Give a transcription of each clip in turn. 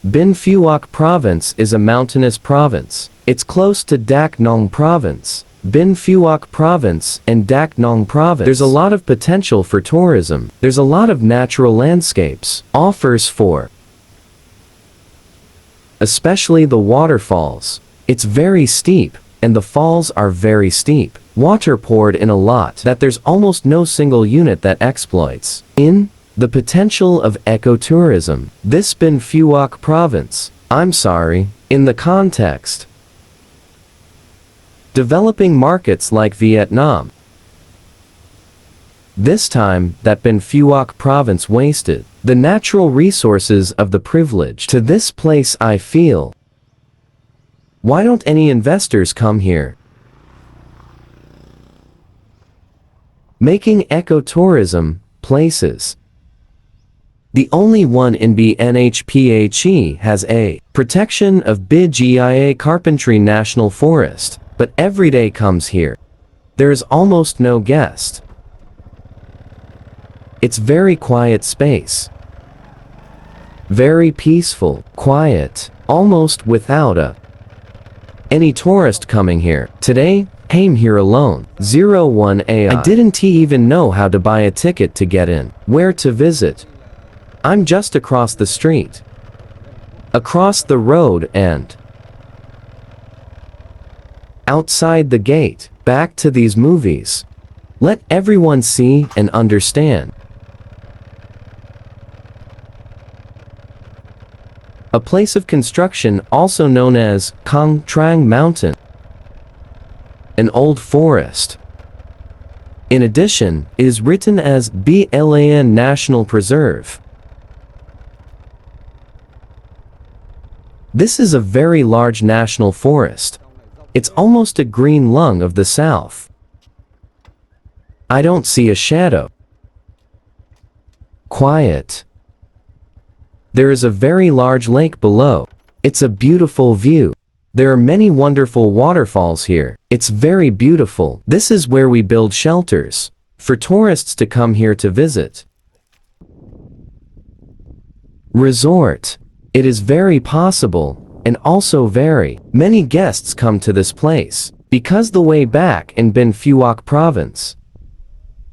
Binh Phuoc Province is a mountainous province. It's close to Dak Nong Province. Binh Phuoc Province and Dak Nong Province. There's a lot of potential for tourism. There's a lot of natural landscapes. Offers for especially the waterfalls. It's very steep, and the falls are very steep. Water poured in a lot that there's almost no single unit that exploits. In the potential of ecotourism. This Binh Phuoc Province. I'm sorry. In the context. Developing markets like Vietnam. This time that Binh Phuoc Province wasted the natural resources of the privilege to this place. I feel. Why don't any investors come here? Making ecotourism places. The only one in BNHPHE has a protection of BGIA Carpentry National Forest, but every day comes here. There's almost no guest. It's very quiet space. Very peaceful, quiet, almost without any tourist coming here. Today, came here alone. 01 AI. I didn't even know how to buy a ticket to get in. Where to visit? I'm just across the street. Across the road and outside the gate. Back to these movies. Let everyone see and understand. A place of construction also known as Kong Trang Mountain. An old forest. In addition, it is written as BLAN National Preserve. This is a very large national forest. It's almost a green lung of the south. I don't see a shadow. Quiet. There is a very large lake below. It's a beautiful view. There are many wonderful waterfalls here. It's very beautiful. This is where we build shelters for tourists to come here to visit. Resort. It is very possible, and also very many guests come to this place, because the way back in Binh Phuoc Province.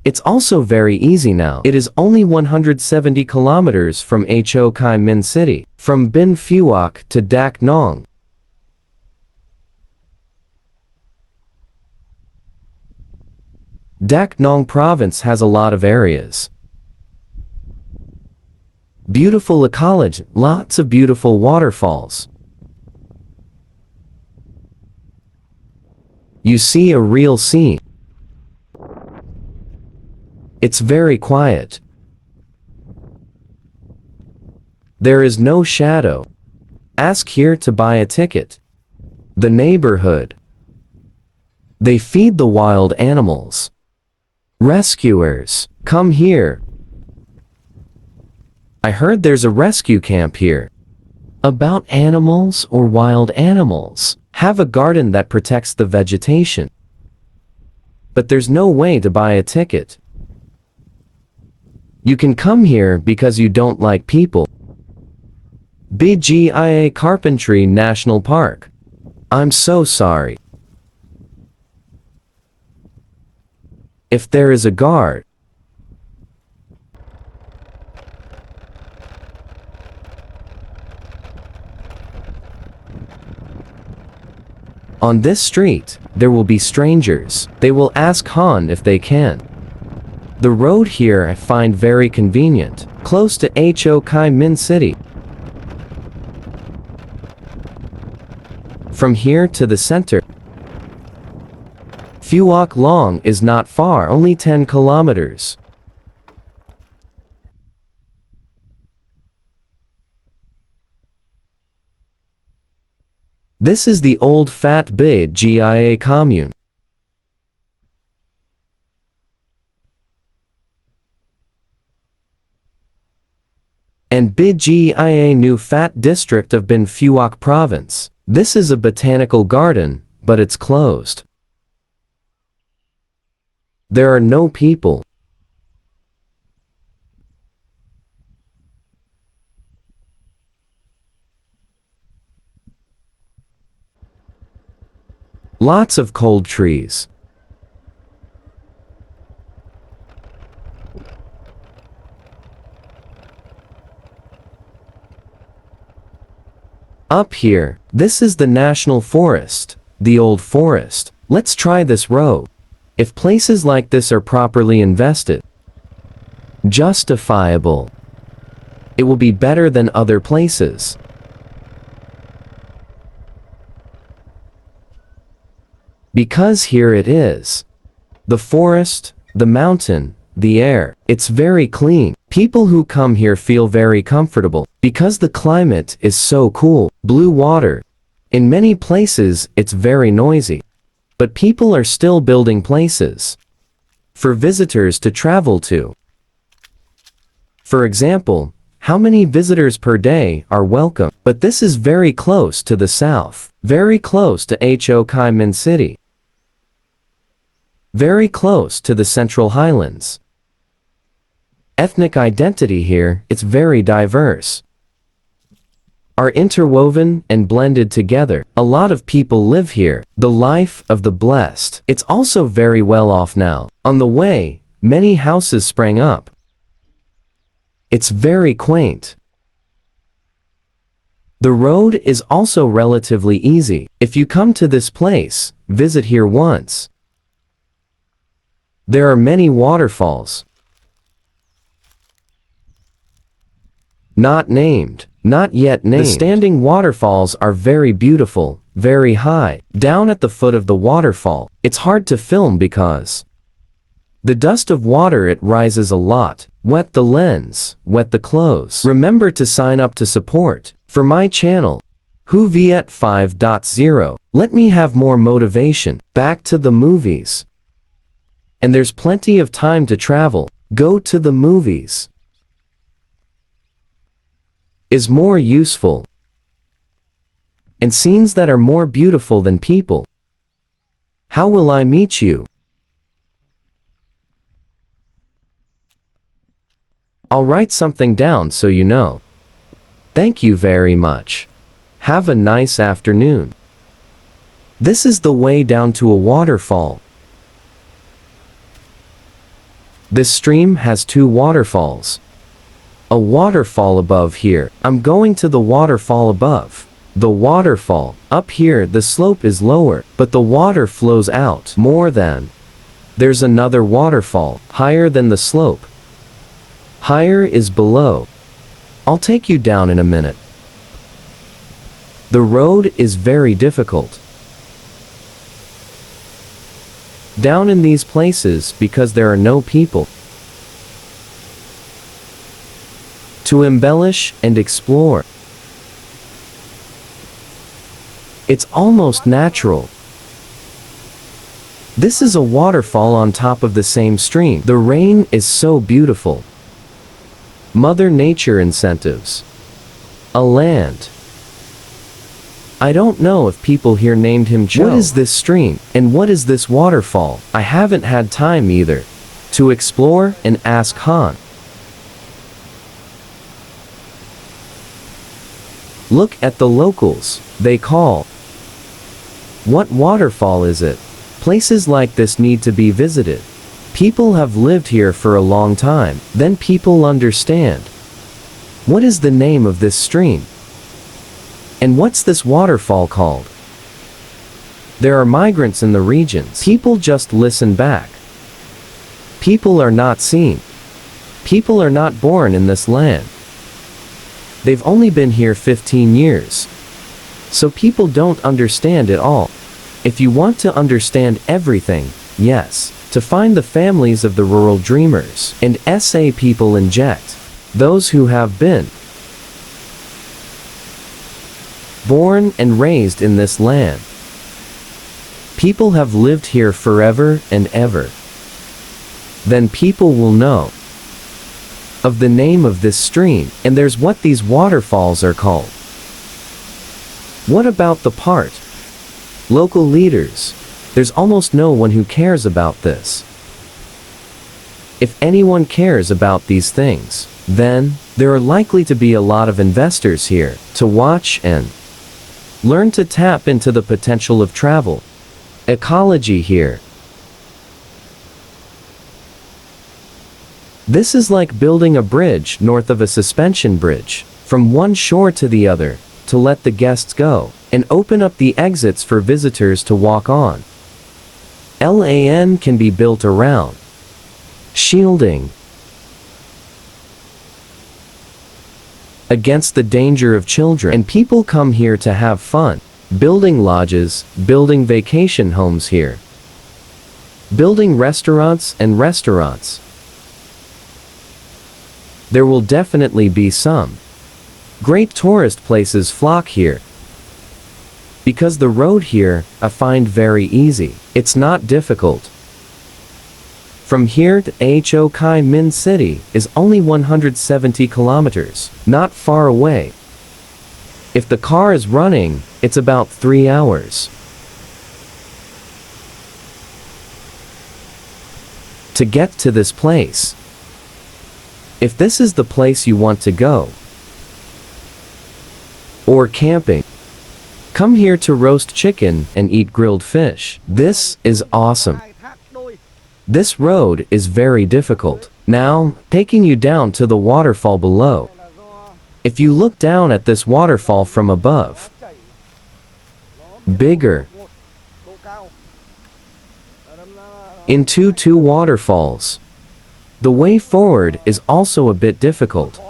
It's also very easy now. It is only 170 kilometers from Ho Chi Minh City, from Binh Phuoc to Dak Nong. Dak Nong Province has a lot of areas. Beautiful ecology, lots of beautiful waterfalls. You see a real scene. It's very quiet. There is no shadow. Ask here to buy a ticket. The neighborhood. They feed the wild animals. Rescuers, come here. I heard there's a rescue camp here. About animals or wild animals. Have a garden that protects the vegetation. But there's no way to buy a ticket. You can come here because you don't like people. BGIA Carpentry National Park. I'm so sorry. If there is a guard. On this street, there will be strangers. They will ask Han if they can. The road here I find very convenient, close to Ho Chi Minh City. From here to the center, Phuoc Long is not far, only 10 kilometers. This is the old Phat Bid Gia commune. And Bid Gia New Phat district of Binh Phuoc Province. This is a botanical garden, but it's closed. There are no people. Lots of cold trees. Up here, this is the national forest, the old forest. Let's try this road. If places like this are properly invested, justifiable, it will be better than other places. Because here it is. The forest, the mountain, the air, it's very clean. People who come here feel very comfortable because the climate is so cool. Blue water. In many places, it's very noisy. But people are still building places for visitors to travel to. For example, how many visitors per day are welcome? But this is very close to the south, very close to Ho Chi Minh City, very close to the Central Highlands. Ethnic identity here, it's very diverse, are interwoven and blended together. A lot of people live here. The life of the blessed. It's also very well off now. On the way, many houses sprang up. It's very quaint. The road is also relatively easy. If you come to this place, visit here once. There are many waterfalls. Not named. Not yet named. The standing waterfalls are very beautiful, very high. Down at the foot of the waterfall, it's hard to film because the dust of water, it rises a lot. Wet the lens, wet the clothes. Remember to sign up to support for my channel, Viet 5.0. Let me have more motivation. Back to the movies. And there's plenty of time to travel. Go to the movies is more useful, and scenes that are more beautiful than people. How will I meet you? I'll write something down so you know. Thank you very much. Have a nice afternoon. This is the way down to a waterfall. This stream has 2 waterfalls. A waterfall above here. I'm going to the waterfall above. The waterfall. Up here the slope is lower, but the water flows out more than. There's another waterfall, higher than the slope. Higher is below. I'll take you down in a minute. The road is very difficult down in these places because there are no people to embellish and explore. It's almost natural. This is a waterfall on top of the same stream. The rain is so beautiful. Mother Nature incentives. A land. I don't know if people here named him Joe. What is this stream? And what is this waterfall? I haven't had time either to explore and ask Han. Look at the locals. They call. What waterfall is it? Places like this need to be visited. People have lived here for a long time. Then people understand. What is the name of this stream? And what's this waterfall called? There are migrants in the regions. People just listen back. People are not seen. People are not born in this land. They've only been here 15 years. So people don't understand it all. If you want to understand everything, yes, to find the families of the rural dreamers and SA people inject, those who have been born and raised in this land. People have lived here forever and ever. Then people will know of the name of this stream, and there's what these waterfalls are called. What about the part? Local leaders. There's almost no one who cares about this. If anyone cares about these things, then there are likely to be a lot of investors here to watch and learn to tap into the potential of travel. Ecology here. This is like building a bridge north of a suspension bridge, from one shore to the other, to let the guests go, and open up the exits for visitors to walk on. LAN can be built around. Shielding. Against the danger of children, and people come here to have fun. Building lodges, building vacation homes here. Building restaurants and restaurants. There will definitely be some. Great tourist places flock here. Because the road here, I find very easy. It's not difficult. From here to Ho Chi Minh City is only 170 kilometers, not far away. If the car is running, it's about 3 hours. To get to this place. If this is the place you want to go, or camping, come here to roast chicken and eat grilled fish. This is awesome. This road is very difficult. Now, taking you down to the waterfall below. If you look down at this waterfall from above, bigger, into two waterfalls, the way forward is also a bit difficult.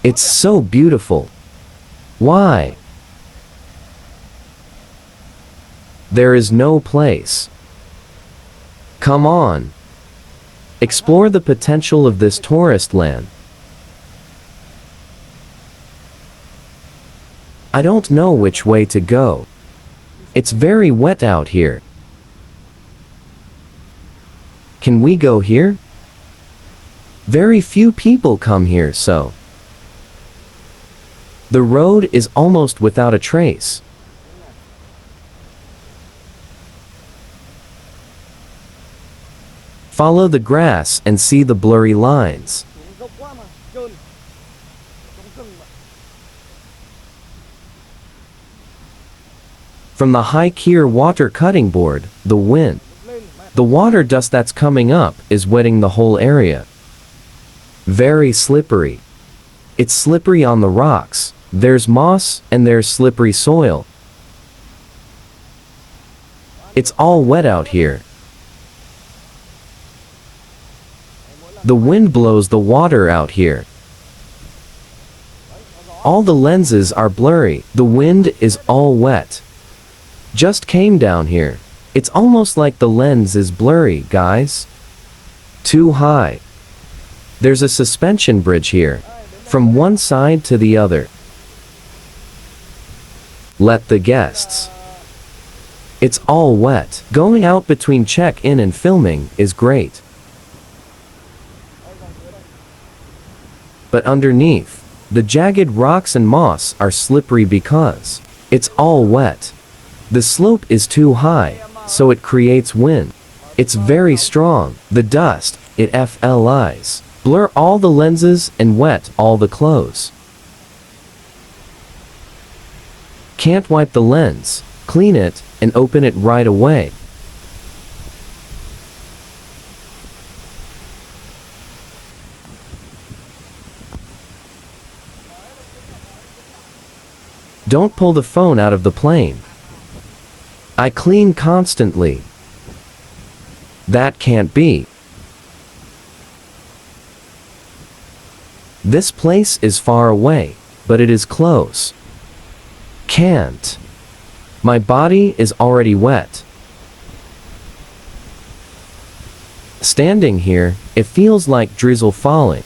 It's so beautiful. Why? There is no place. Come on. Explore the potential of this tourist land. I don't know which way to go. It's very wet out here. Can we go here? Very few people come here, so. The road is almost without a trace. Follow the grass and see the blurry lines. From the high-gear water cutting board, the wind. The water dust that's coming up is wetting the whole area. Very slippery. It's slippery on the rocks. There's moss and there's slippery soil. It's all wet out here. The wind blows the water out here. All the lenses are blurry. The wind is all wet. Just came down here. It's almost like the lens is blurry, guys. Too high. There's a suspension bridge here. From one side to the other. Let the guests. It's all wet. Going out between check-in and filming is great. But underneath, the jagged rocks and moss are slippery because it's all wet. The slope is too high, so it creates wind. It's very strong. The dust, it flies. Blur all the lenses and wet all the clothes. Can't wipe the lens, clean it, and open it right away. Don't pull the phone out of the plane. I clean constantly. That can't be. This place is far away, but it is close. Can't. My body is already wet. Standing here, it feels like drizzle falling.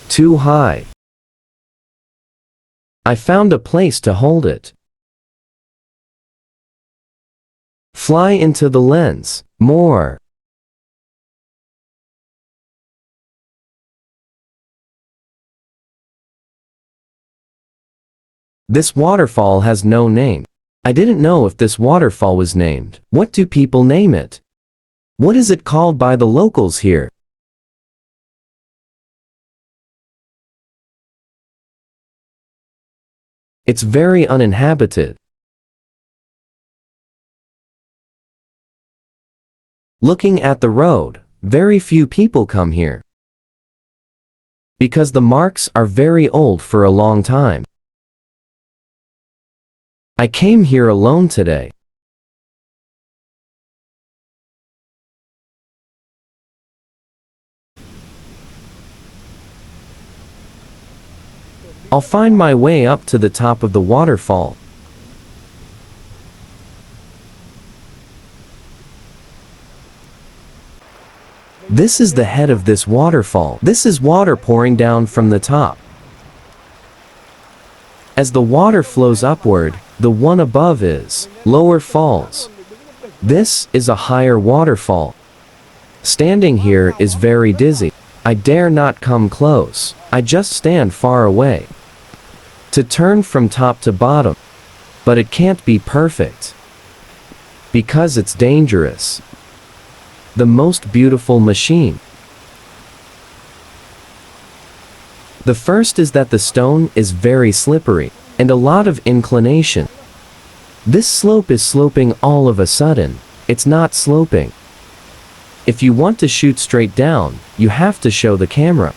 Too high. I found a place to hold it. Fly into the lens. More. This waterfall has no name. I didn't know if this waterfall was named. What do people name it? What is it called by the locals here? It's very uninhabited. Looking at the road, very few people come here, because the marks are very old for a long time. I came here alone today. I'll find my way up to the top of the waterfall. This is the head of this waterfall. This is water pouring down from the top. As the water flows upward, the one above is lower falls. This is a higher waterfall. Standing here is very dizzy. I dare not come close. I just stand far away to turn from top to bottom. But it can't be perfect, because it's dangerous. The most beautiful machine. The first is that the stone is very slippery, and a lot of inclination. This slope is sloping all of a sudden. It's not sloping. If you want to shoot straight down, you have to show the camera.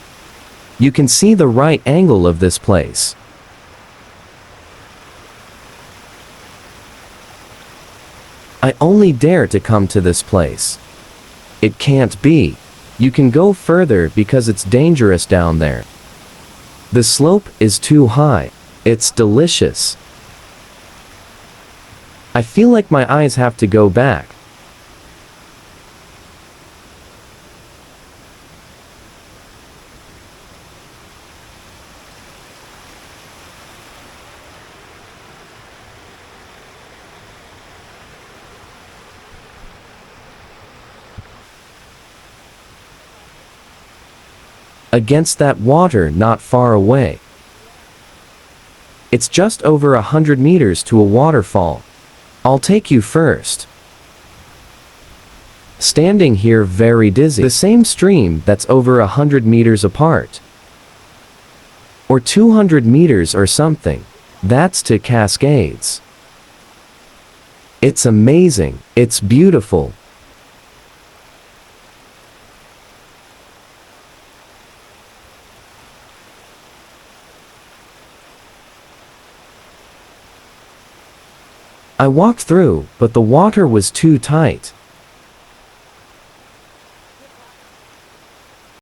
You can see the right angle of this place. I only dare to come to this place. It can't be. You can go further because it's dangerous down there. The slope is too high. It's delicious. I feel like my eyes have to go back. Against that water not far away. It's just over 100 meters to a waterfall. I'll take you first. Standing here very dizzy. The same stream that's over 100 meters apart. Or 200 meters or something. That's to Cascades. It's amazing. It's beautiful. I walked through, but the water was too tight.